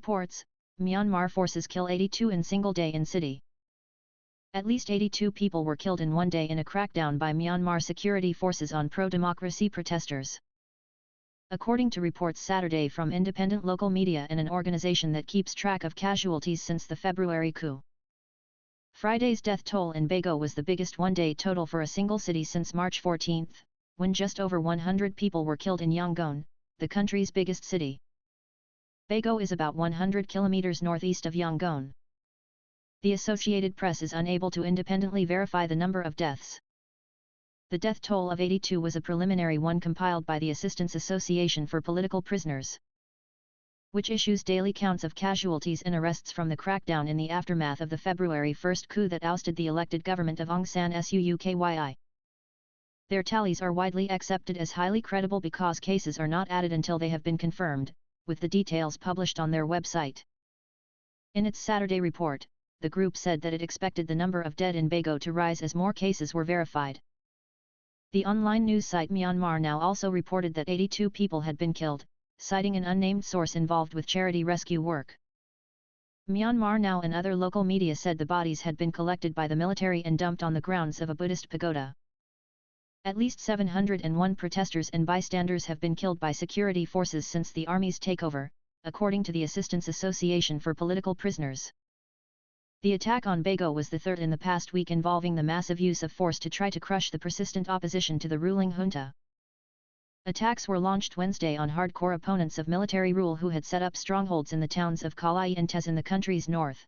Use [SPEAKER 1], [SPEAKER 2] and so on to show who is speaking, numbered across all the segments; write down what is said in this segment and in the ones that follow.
[SPEAKER 1] reports, Myanmar forces kill 82 in single day in city. At least 82 people were killed in one day in a crackdown by Myanmar security forces on pro-democracy protesters. According to reports Saturday from independent local media and an organization that keeps track of casualties since the February coup. Friday's death toll in Bago was the biggest one-day total for a single city since March 14, when just over 100 people were killed in Yangon, the country's biggest city. Bago is about 100 kilometers northeast of Yangon. The Associated Press is unable to independently verify the number of deaths. The death toll of 82 was a preliminary one compiled by the Assistance Association for Political Prisoners, which issues daily counts of casualties and arrests from the crackdown in the aftermath of the February 1 coup that ousted the elected government of Aung San Suu Kyi. Their tallies are widely accepted as highly credible because cases are not added until they have been confirmed, with the details published on their website. In its Saturday report, the group said that it expected the number of dead in Bago to rise as more cases were verified. The online news site Myanmar Now also reported that 82 people had been killed, citing an unnamed source involved with charity rescue work. Myanmar Now and other local media said the bodies had been collected by the military and dumped on the grounds of a Buddhist pagoda. At least 701 protesters and bystanders have been killed by security forces since the army's takeover, according to the Assistance Association for Political Prisoners. The attack on Bago was the third in the past week involving the massive use of force to try to crush the persistent opposition to the ruling junta. Attacks were launched Wednesday on hardcore opponents of military rule who had set up strongholds in the towns of Kalai and Tez in the country's north.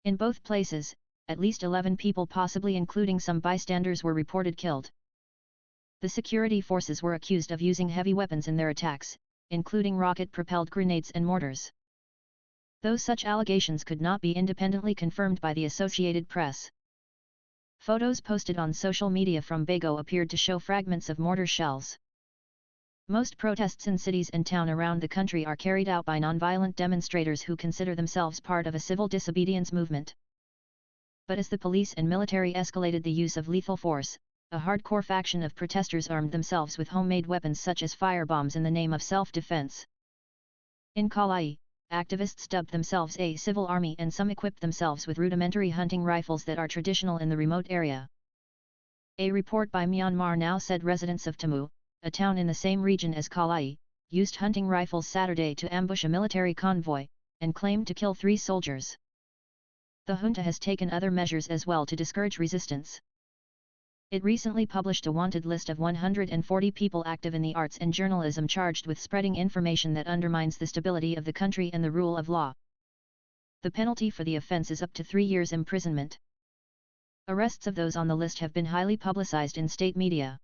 [SPEAKER 1] In both places, at least 11 people, possibly including some bystanders, were reported killed. The security forces were accused of using heavy weapons in their attacks, including rocket-propelled grenades and mortars. Though such allegations could not be independently confirmed by the Associated Press. Photos posted on social media from Bago appeared to show fragments of mortar shells. Most protests in cities and towns around the country are carried out by nonviolent demonstrators who consider themselves part of a civil disobedience movement. But as the police and military escalated the use of lethal force, a hardcore faction of protesters armed themselves with homemade weapons such as firebombs in the name of self-defense. In Kalai, activists dubbed themselves a civil army and some equipped themselves with rudimentary hunting rifles that are traditional in the remote area. A report by Myanmar Now said residents of Tamu, a town in the same region as Kalai, used hunting rifles Saturday to ambush a military convoy, and claimed to kill 3 soldiers. The junta has taken other measures as well to discourage resistance. It recently published a wanted list of 140 people active in the arts and journalism charged with spreading information that undermines the stability of the country and the rule of law. The penalty for the offense is up to 3 years imprisonment. Arrests of those on the list have been highly publicized in state media.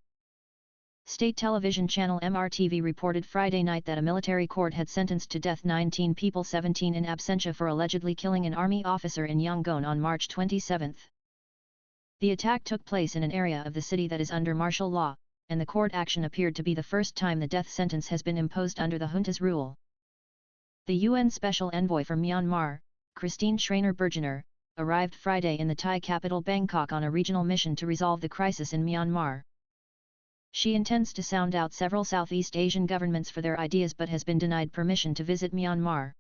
[SPEAKER 1] State television channel MRTV reported Friday night that a military court had sentenced to death 19 people, 17 in absentia, for allegedly killing an army officer in Yangon on March 27. The attack took place in an area of the city that is under martial law, and the court action appeared to be the first time the death sentence has been imposed under the junta's rule. The UN Special Envoy for Myanmar, Christine Schreiner-Bergener, arrived Friday in the Thai capital Bangkok on a regional mission to resolve the crisis in Myanmar. She intends to sound out several Southeast Asian governments for their ideas but has been denied permission to visit Myanmar.